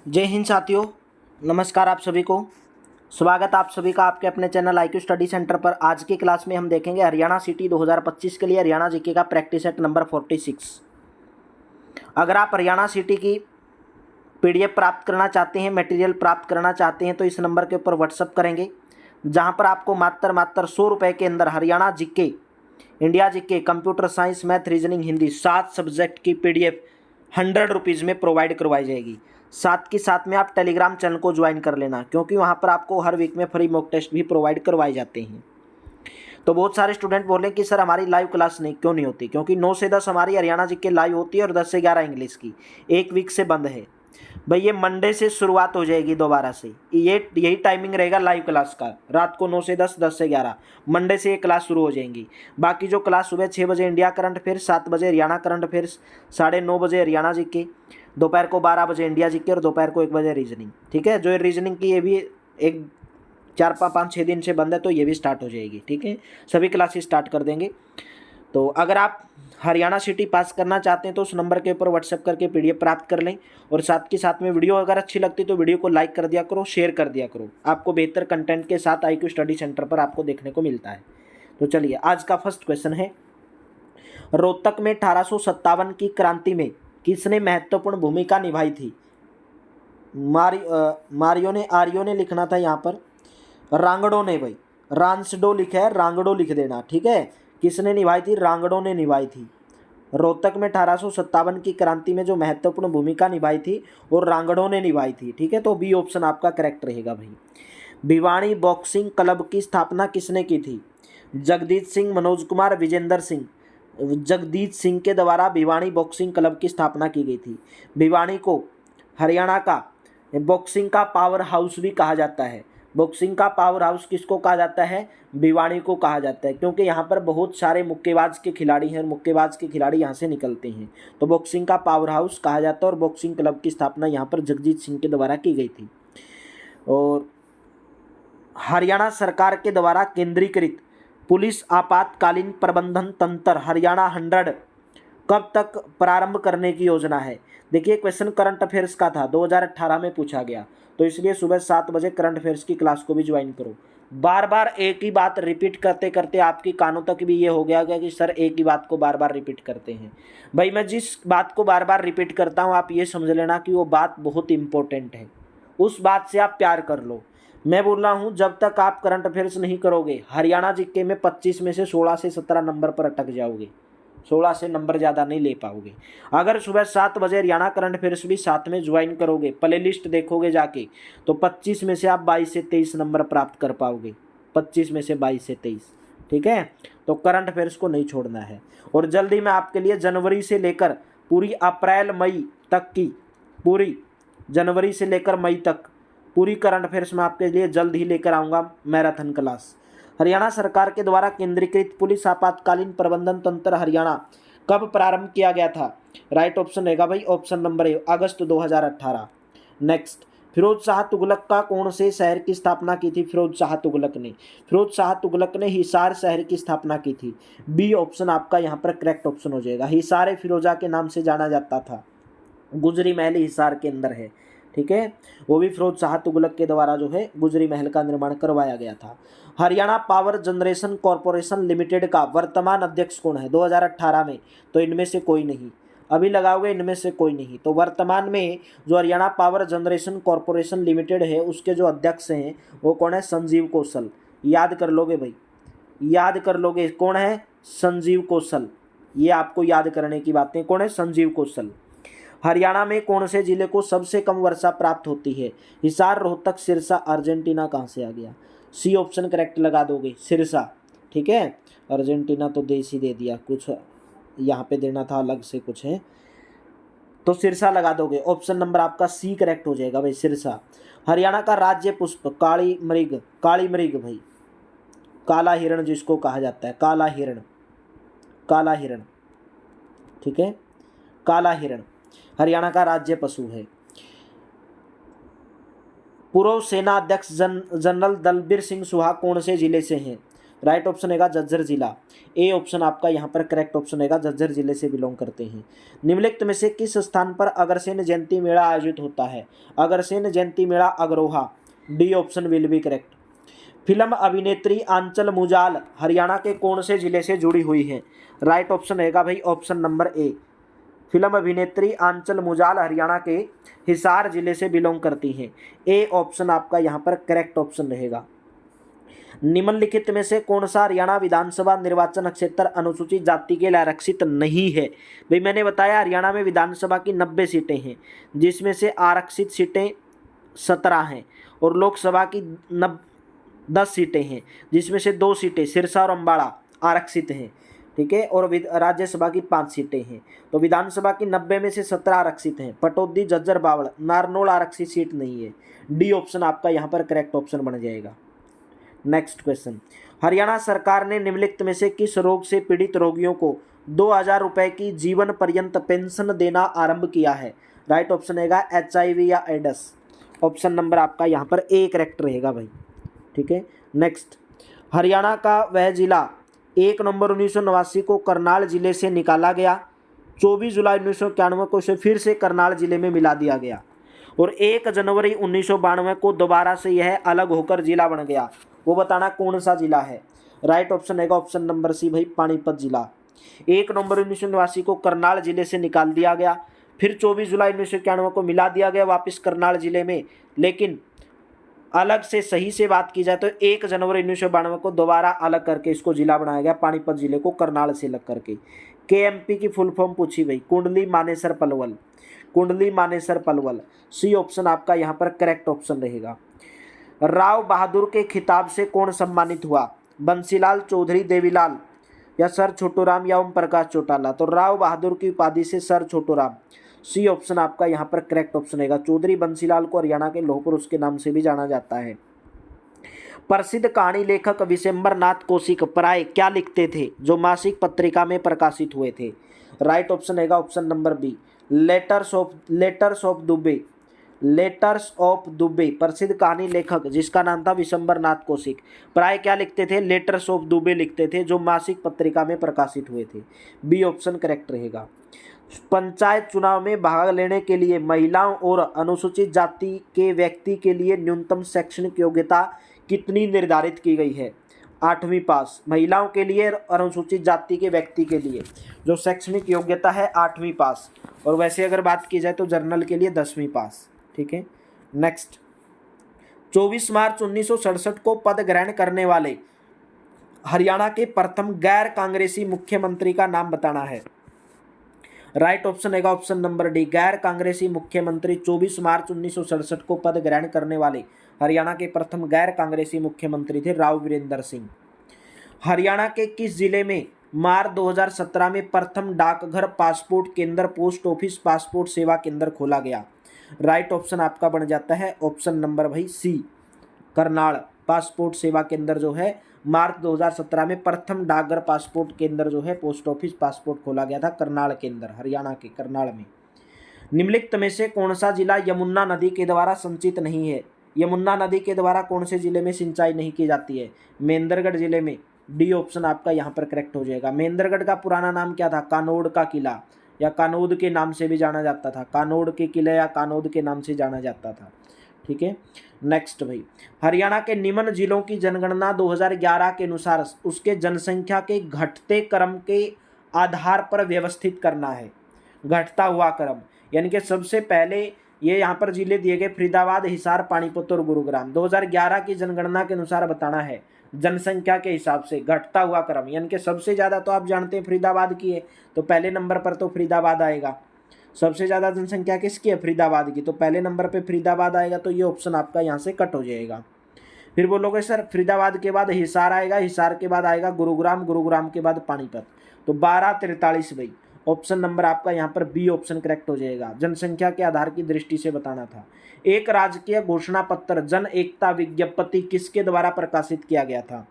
जय हिंद साथियों, नमस्कार आप सभी को। स्वागत आप सभी का आपके अपने चैनल IQ स्टडी सेंटर पर। आज की क्लास में हम देखेंगे हरियाणा सिटी 2025 के लिए हरियाणा जीके का प्रैक्टिस सेट नंबर 46। अगर आप हरियाणा सिटी की PDF प्राप्त करना चाहते हैं, मटेरियल प्राप्त करना चाहते हैं तो इस नंबर के ऊपर व्हाट्सअप करेंगे, जहां पर आपको मात्र 100 रुपये के अंदर Haryana GK, India GK, computer science, math, reasoning, Hindi 7 subject की PDF 100 रुपीज़ में प्रोवाइड करवाई जाएगी। साथ के साथ में आप टेलीग्राम चैनल को ज्वाइन कर लेना, क्योंकि वहाँ पर आपको हर वीक में फ्री मॉक टेस्ट भी प्रोवाइड करवाए जाते हैं। तो बहुत सारे स्टूडेंट बोलें कि सर हमारी लाइव क्लास क्यों नहीं होती, क्योंकि 9 से 10 हमारी हरियाणा जीके लाइव होती है और 10 से 11 इंग्लिश की। एक वीक से बंद है भाई, ये मंडे से शुरुआत हो जाएगी दोबारा से। यही टाइमिंग रहेगा लाइव क्लास का, रात को 9 से 10, 10 से 11 मंडे से ये क्लास शुरू हो जाएंगी। बाकी जो क्लास सुबह 6 बजे इंडिया करंट अफेयर्स, 7 बजे हरियाणा करंट अफेयर्स, 9:30 बजे हरियाणा जीके, दोपहर को 12 बजे इंडिया जीके और दोपहर को 1 बजे रीजनिंग। ठीक है, जो रीजनिंग की ये भी एक 4-5-6 दिन से बंद है, तो ये भी स्टार्ट हो जाएगी। ठीक है, सभी क्लासेस स्टार्ट कर देंगे। तो अगर आप हरियाणा सिटी पास करना चाहते हैं तो उस नंबर के ऊपर व्हाट्सएप करके PDF प्राप्त कर लें। और साथ के साथ में वीडियो अगर अच्छी लगती है तो वीडियो को लाइक कर दिया करो, शेयर कर दिया करो। आपको बेहतर कंटेंट के साथ IQ स्टडी सेंटर पर आपको देखने को मिलता है। तो चलिए, आज का फर्स्ट क्वेश्चन है, रोहतक में 1857 की क्रांति में किसने महत्वपूर्ण भूमिका निभाई थी? आर्यो ने लिखना था यहाँ पर, रांगड़ो ने भाई, रांसडो लिखा है, रांगड़ो लिख देना। ठीक है, किसने निभाई थी? रांगड़ो ने निभाई थी। रोहतक में 1857 की क्रांति में जो महत्वपूर्ण भूमिका निभाई थी वो रांगड़ो ने निभाई थी। ठीक है, तो बी ऑप्शन आपका करेक्ट रहेगा भाई। भिवानी बॉक्सिंग क्लब की स्थापना किसने की थी? जगदीश सिंह, मनोज कुमार, विजेंद्र सिंह। जगदीश सिंह के द्वारा भिवानी बॉक्सिंग क्लब की स्थापना की गई थी। भिवानी को हरियाणा का बॉक्सिंग का पावर हाउस भी कहा जाता है। बॉक्सिंग का पावर हाउस किसको कहा जाता है? भिवानी को कहा जाता है, क्योंकि यहाँ पर बहुत सारे मुक्केबाज के खिलाड़ी हैं और मुक्केबाज के खिलाड़ी यहाँ से निकलते हैं, तो बॉक्सिंग का पावर हाउस कहा जाता है। और बॉक्सिंग क्लब की स्थापना यहाँ पर जगजीत सिंह के द्वारा की गई थी। और हरियाणा सरकार के द्वारा केंद्रीकृत पुलिस आपातकालीन प्रबंधन तंत्र हरियाणा 100 कब तक प्रारंभ करने की योजना है? देखिए, क्वेश्चन करंट अफेयर्स का था, 2018 में पूछा गया, तो इसलिए सुबह 7 बजे करंट अफेयर्स की क्लास को भी ज्वाइन करो। बार बार एक ही बात रिपीट करते करते आपकी कानों तक भी ये हो गया कि सर एक ही बात को बार बार रिपीट करते हैं। भाई, मैं जिस बात को बार बार रिपीट करता हूँ आप ये समझ लेना कि वो बात बहुत इंपॉर्टेंट है, उस बात से आप प्यार कर लो। मैं बोल रहा हूँ, जब तक आप करंट अफेयर्स नहीं करोगे हरियाणा जीके में 25 में से 16 से 17 नंबर पर अटक जाओगे, 16 से नंबर ज़्यादा नहीं ले पाओगे। अगर सुबह 7 बजे हरियाणा करंट अफेयर्स भी साथ में ज्वाइन करोगे, प्ले लिस्ट देखोगे जाके, तो 25 में से आप 22 से 23 नंबर प्राप्त कर पाओगे। 25 में से 22 से 23। ठीक है, तो करंट अफेयर्स को नहीं छोड़ना है। और जल्दी मैं आपके लिए जनवरी से लेकर पूरी अप्रैल मई तक की, पूरी जनवरी से लेकर मई तक पूरी करंट अफेयर्स में आपके लिए जल्द ही लेकर आऊँगा मैराथन क्लास। हरियाणा सरकार के द्वारा केंद्रीकृत पुलिस आपातकालीन प्रबंधन तंत्र हरियाणा कब प्रारंभ किया गया था? राइट ऑप्शन रहेगा भाई ऑप्शन नंबर ए, अगस्त 2018। नेक्स्ट, फिरोज शाह तुगलक का कौन से शहर की स्थापना की थी? फिरोज शाह तुगलक ने, फिरोज शाह तुगलक ने हिसार शहर की स्थापना की थी। बी ऑप्शन आपका यहाँ पर करेक्ट ऑप्शन हो जाएगा। हिसार फिरोजा के नाम से जाना जाता था, गुजरी महल हिसार के अंदर है। ठीक है, वो भी फिरोज शाह तुगलक के द्वारा जो है गुजरी महल का निर्माण करवाया गया था। Haryana power generation corporation limited का वर्तमान अध्यक्ष कौन है 2018 में? तो इनमें से कोई नहीं, अभी लगाओगे इनमें से कोई नहीं। तो वर्तमान में जो Haryana power generation corporation limited है उसके जो अध्यक्ष हैं वो कौन है? संजीव कौशल। याद कर लोगे भाई, याद कर लोगे कौन है? संजीव कौशल। ये आपको याद करने की बातें, कौन है? संजीव कौशल। हरियाणा में कौन से जिले को सबसे कम वर्षा प्राप्त होती है? हिसार, रोहतक, सिरसा। अर्जेंटीना कहाँ से आ गया? सी ऑप्शन करेक्ट लगा दोगे, सिरसा। ठीक है, अर्जेंटीना तो देश ही दे दिया, कुछ यहाँ पे देना था अलग से कुछ है, तो सिरसा लगा दोगे। ऑप्शन नंबर आपका सी करेक्ट हो जाएगा भाई, सिरसा। हरियाणा का राज्य पुष्प काली मृग, काली मृग भाई, काला हिरण जिसको कहा जाता है, काला हिरण, काला हिरण। ठीक है, काला हिरण हरियाणा का राज्य पशु है। पूर्व सेना अध्यक्ष जनरल दलबीर सिंह सुहा कौन से जिले से हैं? राइट ऑप्शन रहेगा झज्जर जिला। ए ऑप्शन आपका यहाँ पर करेक्ट ऑप्शन रहेगा, झज्जर जिले से बिलोंग करते हैं। निम्नलिखित में से किस स्थान पर अग्रसेन जयंती मेला आयोजित होता है? अग्रसेन जयंती मेला Agroha. D option will be correct. Film अभिनेत्री आंचल मुजाल हरियाणा के कौन से जिले से जुड़ी हुई है? राइट ऑप्शन रहेगा भाई ऑप्शन नंबर ए। फिल्म अभिनेत्री आंचल मुजाल हरियाणा के हिसार जिले से बिलोंग करती हैं। ए ऑप्शन आपका यहाँ पर करेक्ट ऑप्शन रहेगा। निम्नलिखित में से कौन सा हरियाणा विधानसभा निर्वाचन क्षेत्र अनुसूचित जाति के लिए आरक्षित नहीं है? भाई मैंने बताया हरियाणा में विधानसभा की 90 सीटें हैं, जिसमें से आरक्षित सीटें 17 हैं और लोकसभा की 10 सीटें हैं, जिसमें से 2 सीटें सिरसा और अम्बाड़ा आरक्षित हैं, ठीक है, और राज्यसभा की 5 सीटें हैं। तो विधानसभा की 90 में से 17 आरक्षित हैं। पटौदी, झज्जर, बावड़, नारनौल आरक्षित सीट नहीं है। डी ऑप्शन आपका यहाँ पर करेक्ट ऑप्शन बन जाएगा। नेक्स्ट क्वेश्चन, हरियाणा सरकार ने निम्नलिखित में से किस रोग से पीड़ित रोगियों को 2000 रुपए की जीवन पर्यंत पेंशन देना आरंभ किया है? राइट ऑप्शन रहेगा HIV या एड्स। ऑप्शन नंबर आपका यहाँ पर ए करेक्ट रहेगा भाई, ठीक है। नेक्स्ट, हरियाणा का वह जिला 1 नवंबर 1989 को करनाल जिले से निकाला गया, 24 जुलाई 1991 को उसे फिर से करनाल जिले में मिला दिया गया और 1 जनवरी 1992 को दोबारा से यह अलग होकर जिला बन गया। वो बताना कौन सा जिला है? राइट ऑप्शन रहेगा ऑप्शन नंबर सी भाई, पानीपत जिला। 1 नवंबर 1989 को करनाल जिले से निकाल दिया गया, फिर 24 जुलाई 1991 को मिला दिया गया वापस करनाल जिले में, लेकिन अलग से सही से बात की जाए तो 1 जनवरी 1992 को दोबारा अलग करके इसको जिला बनाया गया, पानीपत जिले को करनाल से अलग करके। KMP की फुल फॉर्म पूछी भाई, कुंडली मानेसर पलवल। कुंडली मानेसर पलवल। सी ऑप्शन आपका यहाँ पर करेक्ट ऑप्शन रहेगा। राव बहादुर के खिताब से कौन सम्मानित हुआ? बंसीलाल चौधरी देवीलाल या सर छोटूराम या ओम प्रकाश चौटाला? तो राव बहादुर की उपाधि से सर छोटूराम। सी ऑप्शन आपका यहाँ पर करेक्ट ऑप्शन रहेगा। चौधरी बंसीलाल को हरियाणा के लौह पुरुष के नाम से भी जाना जाता है। प्रसिद्ध कहानी लेखक विशंबर नाथ कौशिक प्राय क्या लिखते थे जो मासिक पत्रिका में प्रकाशित हुए थे? राइट ऑप्शन रहेगा option number B, letters of Dubey. Letters of Dubey, प्रसिद्ध कहानी लेखक जिसका नाम था विशंबर नाथ कौशिक, प्राय क्या लिखते थे? लेटर्स ऑफ दुबे लिखते थे, जो मासिक पत्रिका में प्रकाशित हुए थे। बी ऑप्शन करेक्ट रहेगा। पंचायत चुनाव में भाग लेने के लिए महिलाओं और अनुसूचित जाति के व्यक्ति के लिए न्यूनतम शैक्षणिक योग्यता कितनी निर्धारित की गई है? 8वीं पास। महिलाओं के लिए, अनुसूचित जाति के व्यक्ति के लिए जो शैक्षणिक योग्यता है 8वीं पास, और वैसे अगर बात की जाए तो जर्नल के लिए 10वीं पास, ठीक है। नेक्स्ट, 24 मार्च 1967 को पद ग्रहण करने वाले हरियाणा के प्रथम गैर कांग्रेसी मुख्यमंत्री का नाम बताना है। राइट ऑप्शन रहेगा ऑप्शन नंबर डी, गैर कांग्रेसी मुख्यमंत्री। 24 मार्च 1967 को पद ग्रहण करने वाले हरियाणा के प्रथम गैर कांग्रेसी मुख्यमंत्री थे राव वीरेंद्र सिंह। हरियाणा के किस जिले में मार्च 2017 में प्रथम डाकघर पासपोर्ट केंद्र पोस्ट ऑफिस पासपोर्ट सेवा केंद्र खोला गया? राइट ऑप्शन आपका बन जाता है ऑप्शन नंबर भाई सी, करनाल। पासपोर्ट सेवा केंद्र जो है मार्च 2017 में प्रथम डाकघर पासपोर्ट केंद्र जो है पोस्ट ऑफिस पासपोर्ट खोला गया था करनाल के अंदर, हरियाणा के करनाल में। निम्नलिखित में से कौन सा जिला यमुना नदी के द्वारा संचित नहीं है? यमुना नदी के द्वारा कौन से जिले में सिंचाई नहीं की जाती है? महेंद्रगढ़ जिले में। डी ऑप्शन आपका यहाँ पर करेक्ट हो जाएगा। महेंद्रगढ़ का पुराना नाम क्या था? कानोड़ का किला या कानोद के नाम से भी जाना जाता था। कानोड़ के किले या कानोद के नाम से जाना जाता था, ठीक है। नेक्स्ट भाई, हरियाणा के निम्न जिलों की जनगणना 2011 के अनुसार उसके जनसंख्या के घटते क्रम के आधार पर व्यवस्थित करना है। घटता हुआ क्रम, यानी कि सबसे पहले ये यहाँ पर जिले दिए गए फरीदाबाद, हिसार, पानीपत और गुरुग्राम। 2011 की जनगणना के अनुसार बताना है जनसंख्या के हिसाब से घटता हुआ क्रम, यानी कि सबसे ज़्यादा तो आप जानते हैं फरीदाबाद की है, तो पहले नंबर पर तो फरीदाबाद आएगा। सबसे ज़्यादा जनसंख्या किसकी है? फरीदाबाद की, तो पहले नंबर पे फरीदाबाद आएगा, तो ये ऑप्शन आपका यहाँ से कट हो जाएगा। फिर बोलोगे सर फरीदाबाद के बाद हिसार आएगा, हिसार के बाद आएगा गुरुग्राम, गुरुग्राम के बाद पानीपत, तो 1243 भाई ऑप्शन नंबर आपका यहाँ पर बी ऑप्शन करेक्ट हो जाएगा। जनसंख्या के आधार की दृष्टि से बताना था। एक राजकीय घोषणा पत्र जन एकता विज्ञप्ति किसके द्वारा प्रकाशित किया गया था?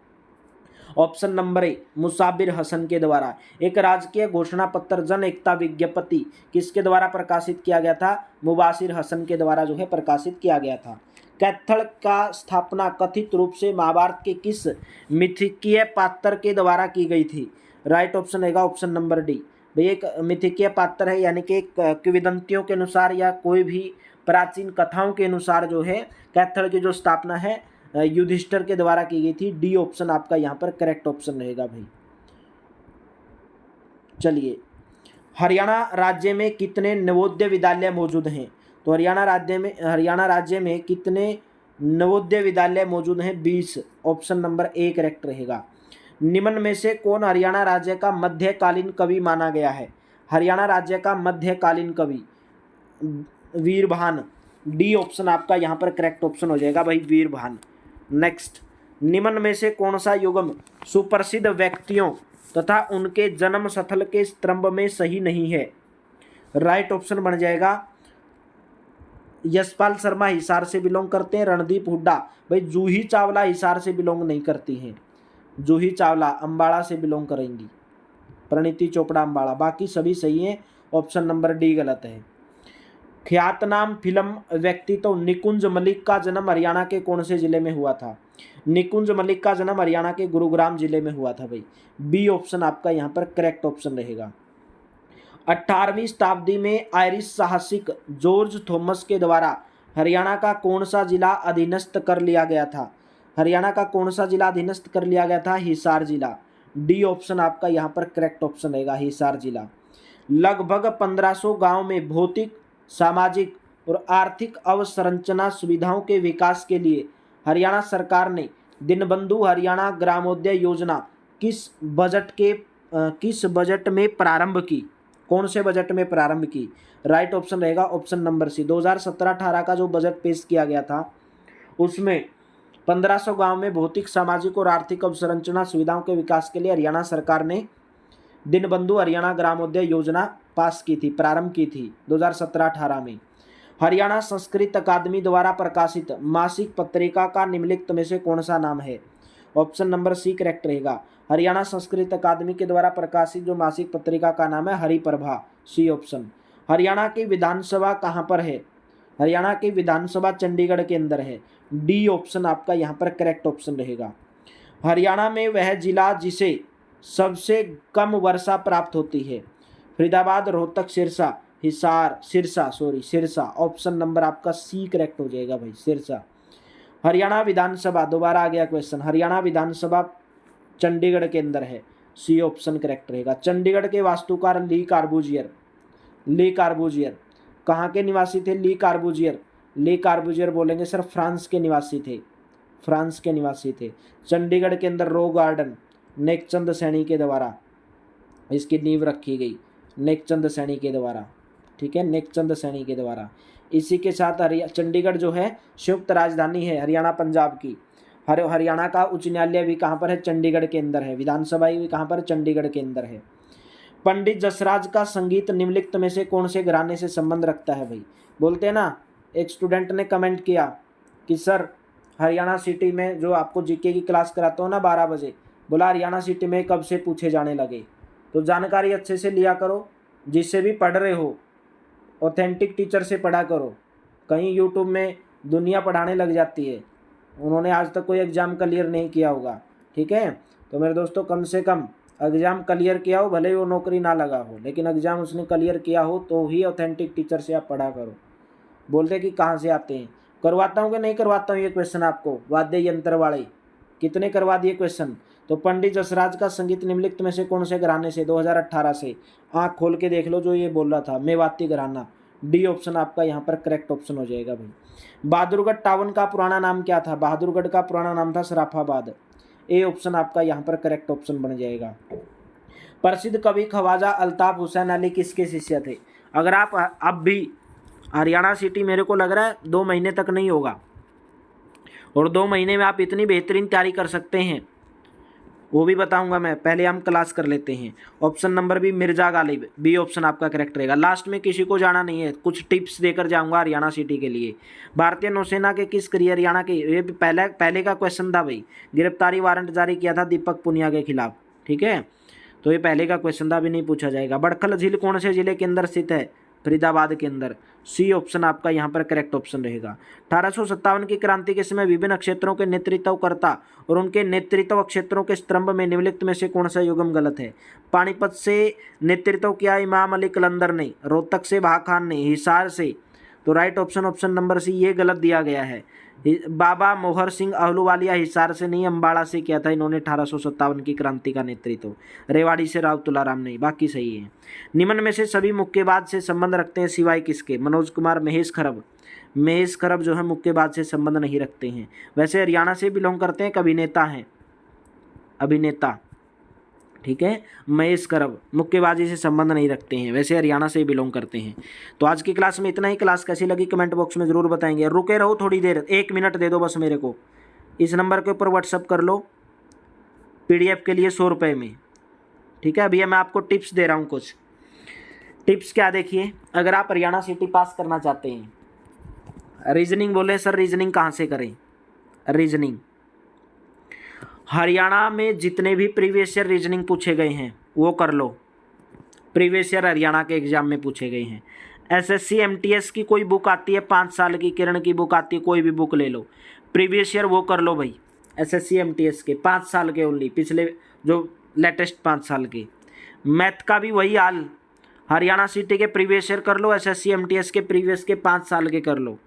ऑप्शन नंबर ए, मुसाबिर हसन के द्वारा। एक राजकीय घोषणा पत्र जन एकता विज्ञप्ति किसके द्वारा प्रकाशित किया गया था? मुबाशिर हसन के द्वारा जो है प्रकाशित किया गया था। कैथल का स्थापना कथित रूप से महाभारत के किस मिथिकीय पात्र के द्वारा की गई थी? राइट ऑप्शन रहेगा ऑप्शन नंबर डी। भाई एक मिथिकीय पात्र है, यानी कि किंवदंतियों के अनुसार या कोई भी प्राचीन कथाओं के अनुसार जो है कैथल की जो स्थापना है युधिष्ठिर के द्वारा की गई थी। डी ऑप्शन आपका यहाँ पर करेक्ट ऑप्शन रहेगा भाई। चलिए, हरियाणा राज्य में कितने नवोदय विद्यालय मौजूद हैं? तो हरियाणा राज्य में कितने नवोदय विद्यालय मौजूद हैं? 20। ऑप्शन नंबर ए करेक्ट रहेगा। निम्न में से कौन हरियाणा राज्य का मध्यकालीन कवि माना गया है? हरियाणा राज्य का मध्यकालीन कवि वीरभान। डी ऑप्शन आपका यहाँ पर करेक्ट ऑप्शन हो जाएगा भाई, वीरभान। नेक्स्ट, निम्न में से कौन सा युग्म सुप्रसिद्ध व्यक्तियों तथा उनके जन्म स्थल के स्तंभ में सही नहीं है? राइट ऑप्शन बन जाएगा यशपाल शर्मा हिसार से बिलोंग करते हैं, रणदीप हुड्डा। भाई जूही चावला हिसार से बिलोंग नहीं करती हैं, जूही चावला अंबाला से बिलोंग करेंगी, प्रणीति चोपड़ा अंबाला, बाकी सभी सही हैं। ऑप्शन नंबर डी गलत है। ख्यातनाम फिल्म व्यक्ति तो निकुंज मलिक का जन्म हरियाणा के कौन से जिले में हुआ था? निकुंज मलिक का जन्म हरियाणा के गुरुग्राम जिले में हुआ था भाई। बी ऑप्शन आपका यहाँ पर करेक्ट ऑप्शन रहेगा। 18वीं शताब्दी में आयरिश साहसिक जॉर्ज थॉमस के द्वारा हरियाणा का कौन सा जिला अधीनस्थ कर लिया गया था? हरियाणा का कौन सा जिला अधीनस्थ कर लिया गया था? हिसार जिला। डी ऑप्शन आपका यहाँ पर करेक्ट ऑप्शन रहेगा, हिसार जिला। लगभग 1500 गांव में भौतिक, सामाजिक और आर्थिक अवसंरचना सुविधाओं के विकास के लिए हरियाणा सरकार ने दीनबंधु हरियाणा ग्रामोदय योजना किस बजट में प्रारंभ की? कौन से बजट में प्रारंभ की? राइट ऑप्शन रहेगा ऑप्शन नंबर सी। 2017-18 का जो बजट पेश किया गया था उसमें 1500 गांव में भौतिक, सामाजिक और आर्थिक अवसंरचना सुविधाओं के विकास के लिए हरियाणा सरकार ने दीनबंधु हरियाणा ग्रामोदय योजना पास की थी, प्रारंभ की थी 2017-18 में। हरियाणा संस्कृत अकादमी द्वारा प्रकाशित मासिक पत्रिका का निम्नलिखित में से कौन सा नाम है? ऑप्शन नंबर सी करेक्ट रहेगा। हरियाणा संस्कृत अकादमी के द्वारा प्रकाशित जो मासिक पत्रिका का नाम है हरिप्रभा। C option. हरियाणा की विधानसभा कहाँ पर है? हरियाणा की विधानसभा चंडीगढ़ के अंदर है। डी ऑप्शन आपका यहाँ पर करेक्ट ऑप्शन रहेगा। हरियाणा में वह जिला जिसे सबसे कम वर्षा प्राप्त होती है? फरीदाबाद, रोहतक, सिरसा। ऑप्शन नंबर आपका सी करेक्ट हो जाएगा भाई, सिरसा। हरियाणा विधानसभा, दोबारा आ गया क्वेश्चन, हरियाणा विधानसभा चंडीगढ़ के अंदर है। सी ऑप्शन करेक्ट रहेगा। चंडीगढ़ के वास्तुकार ली कार्बूजियर कहाँ के निवासी थे? ली कार्बूजियर बोलेंगे सर फ्रांस के निवासी थे। चंडीगढ़ के अंदर रो गार्डन नेकचंद सैनी के द्वारा इसकी नींव रखी गई, नेकचंद सैनी के द्वारा, ठीक है, नेकचंद सैनी के द्वारा। इसी के साथ चंडीगढ़ जो है संयुक्त राजधानी है हरियाणा पंजाब की। हरियाणा का उच्च न्यायालय भी कहाँ पर है? चंडीगढ़ के अंदर है। विधानसभा भी कहाँ पर? चंडीगढ़ के अंदर है। पंडित जसराज का संगीत निम्नलिखित में से कौन से घराने से संबंध रखता है भाई? बोलते हैं ना, एक स्टूडेंट ने कमेंट किया कि सर हरियाणा सिटी में जो आपको जीके की क्लास कराता हो ना 12 बजे, बोला हरियाणा सिटी में कब से पूछे जाने लगे। तो जानकारी अच्छे से लिया करो, जिससे भी पढ़ रहे हो ऑथेंटिक टीचर से पढ़ा करो। कहीं यूट्यूब में दुनिया पढ़ाने लग जाती है, उन्होंने आज तक कोई एग्ज़ाम क्लियर नहीं किया होगा, ठीक है। तो मेरे दोस्तों कम से कम एग्ज़ाम क्लियर किया हो, भले ही वो नौकरी ना लगा हो, लेकिन एग्ज़ाम उसने क्लियर किया हो तो ही ऑथेंटिक टीचर से आप पढ़ा करो। बोलते कि कहाँ से आते हैं, करवाता हूँ कि नहीं करवाता हूँ ये क्वेश्चन आपको, वाद्य यंत्र वाले कितने करवा दिए क्वेश्चन। तो पंडित जसराज का संगीत निम्नलिखित में से कौन से घराने से? 2018 से। आँख खोल के देख लो जो ये बोल रहा था, मेवाती घराना। डी ऑप्शन आपका यहाँ पर करेक्ट ऑप्शन हो जाएगा भाई। बहादुरगढ़ टाउन का पुराना नाम क्या था? बहादुरगढ़ का पुराना नाम था सराफाबाद। ए ऑप्शन आपका यहाँ पर करेक्ट ऑप्शन बन जाएगा। प्रसिद्ध कवि ख्वाजा अल्ताफ हुसैन अली किसके शिष्य थे? अगर आप अब भी हरियाणा सिटी मेरे को लग रहा है 2 महीने तक नहीं होगा, और 2 महीने में आप इतनी बेहतरीन तैयारी कर सकते हैं वो भी बताऊंगा मैं। पहले हम क्लास कर लेते हैं। Option number B Mirza Ghalib. B option आपका करेक्ट रहेगा। लास्ट में किसी को जाना नहीं है, कुछ टिप्स देकर जाऊंगा हरियाणा सिटी के लिए। भारतीय नौसेना के किस हरियाणा के, ये पहले का क्वेश्चन था भाई। गिरफ्तारी वारंट जारी किया था दीपक पुनिया के खिलाफ, ठीक है, तो ये पहले का क्वेश्चन था, अभी नहीं पूछा जाएगा। बड़खल झील कौन से जिले के अंदर स्थित है? फरीदाबाद के अंदर। सी ऑप्शन आपका यहाँ पर करेक्ट ऑप्शन रहेगा। 1857 की क्रांति के समय विभिन्न क्षेत्रों के नेतृत्वकर्ता और उनके नेतृत्व क्षेत्रों के स्तंभ में निम्नलिखित में से कौन सा युग्म गलत है? पानीपत से नेतृत्व किया इमाम अली कलंदर ने, रोहतक से बहा खान ने, हिसार से, तो right option option number C ये गलत दिया गया है। बाबा मोहर सिंह अहलूवालिया हिसार से नहीं, अम्बाड़ा से किया था इन्होंने 1857 की क्रांति का नेतृत्व। रेवाड़ी से राव तुलाराम नहीं, बाकी सही है। निम्न में से सभी मुक्केबाज से संबंध रखते हैं सिवाय किसके? मनोज कुमार, महेश खरब। महेश खरब जो है मुक्केबाज से संबंध नहीं रखते हैं। वैसे हरियाणा से बिलोंग करते हैं, एक अभिनेता हैं, अभिनेता, ठीक है। महेश खरब मुक्केबाजी से संबंध नहीं रखते हैं, वैसे हरियाणा से बिलोंग करते हैं। तो आज की क्लास में इतना ही। क्लास कैसी लगी कमेंट बॉक्स में ज़रूर बताएंगे। रुके रहो थोड़ी देर, 1 मिनट दे दो बस मेरे को। इस नंबर के ऊपर व्हाट्सअप कर लो PDF के लिए 100 रुपये में, ठीक है। अभी मैं आपको टिप्स दे रहा हूँ कुछ टिप्स। क्या देखिए, अगर आप हरियाणा सिटी पास करना चाहते हैं, रीजनिंग बोले सर रीजनिंग कहाँ से करें? रीजनिंग हरियाणा में जितने भी प्रीवियस ईयर रीजनिंग पूछे गए हैं वो कर लो। प्रीवियस ईयर हरियाणा के एग्जाम में पूछे गए हैं। SSC MTS की कोई बुक आती है 5 साल की, किरण की बुक आती है, कोई भी बुक ले लो, प्रीवियस ईयर वो कर लो भाई। SSC MTS के 5 साल के ओनली, पिछले जो लेटेस्ट 5 साल के। मैथ का भी वही हाल, हरियाणा सिटी के प्रीवियस ईयर कर लो, SSC MTS के प्रीवियस के 5 साल के कर लो।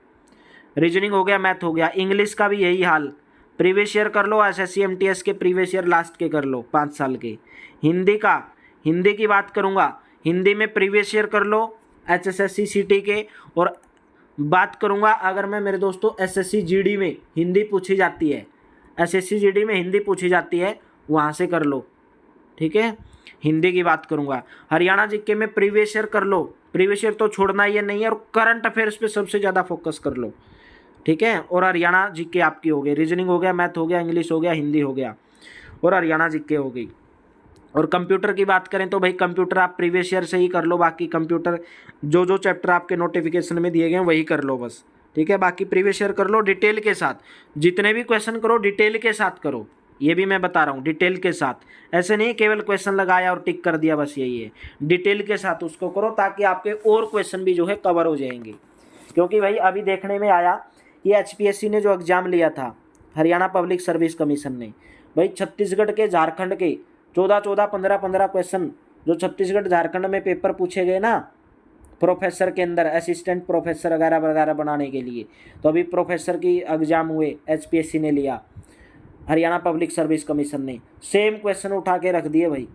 रीजनिंग हो गया, मैथ हो गया। इंग्लिश का भी यही हाल, प्रीवियस ईयर कर लो, SSC MTS के प्रीवियस ईयर लास्ट के कर लो 5 साल के। हिंदी की बात करूँगा, हिंदी में प्रीवियस ईयर कर लो HSSC CT के। और बात करूँगा अगर मैं मेरे दोस्तों SSC GD में हिंदी पूछी जाती है, SSC GD में हिंदी पूछी जाती है, वहाँ से कर लो, ठीक है। हिंदी की बात करूँगा। हरियाणा जीके में प्रीवियस ईयर कर लो, प्रीवियस ईयर तो छोड़ना ही नहीं है, और करंट अफेयर्स पे सबसे ज़्यादा फोकस कर लो, ठीक है। और हरियाणा जीके आपकी हो गई, रीजनिंग हो गया, मैथ हो गया, इंग्लिश हो गया, हिंदी हो गया, और हरियाणा जीके हो गई। और कंप्यूटर की बात करें तो भाई कंप्यूटर आप प्रीवियस ईयर से ही कर लो। बाकी कंप्यूटर जो चैप्टर आपके नोटिफिकेशन में दिए गए हैं वही कर लो बस, ठीक है। बाकी प्रीवियस ईयर कर लो डिटेल के साथ, जितने भी क्वेश्चन करो डिटेल के साथ करो, ये भी मैं बता रहा हूँ, डिटेल के साथ। ऐसे नहीं केवल क्वेश्चन लगाया और टिक कर दिया बस, यही है। डिटेल के साथ उसको करो ताकि आपके और क्वेश्चन भी जो है कवर हो जाएंगे। क्योंकि भाई अभी देखने में आया कि HPSC ने जो एग्ज़ाम लिया था, हरियाणा पब्लिक सर्विस कमीशन ने, भाई छत्तीसगढ़ के, झारखंड के 14 15 क्वेश्चन जो छत्तीसगढ़ झारखंड में पेपर पूछे गए ना प्रोफेसर के अंदर, असिस्टेंट प्रोफेसर वगैरह वगैरह बनाने के लिए, तो अभी प्रोफेसर की एग्ज़ाम हुए, HPSC ने लिया, हरियाणा पब्लिक सर्विस कमीशन ने सेम क्वेश्चन उठा के रख दिए भाई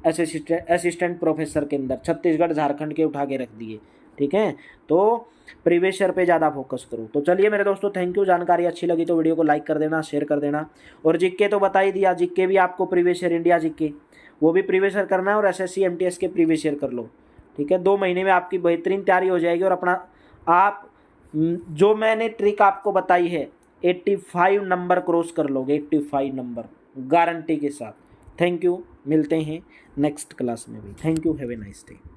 असिस्टेंट प्रोफेसर के अंदर, छत्तीसगढ़ झारखंड के उठा के रख दिए, ठीक है। तो प्रीवियस ईयर पे ज़्यादा फोकस करो। तो चलिए मेरे दोस्तों, थैंक यू। जानकारी अच्छी लगी तो वीडियो को लाइक कर देना, शेयर कर देना। और जीके तो बता ही दिया, जीके भी आपको प्रीवियस ईयर इंडिया जीके वो भी प्रीवियस ईयर करना है, और SSC MTS के प्रीवियस ईयर कर लो, ठीक है। 2 महीने में आपकी बेहतरीन तैयारी हो जाएगी। और अपना आप जो मैंने ट्रिक आपको बताई है 85 नंबर क्रॉस कर लोगे, 85 नंबर गारंटी के साथ। थैंक यू, मिलते हैं नेक्स्ट क्लास में भी। Thank you, have a nice day.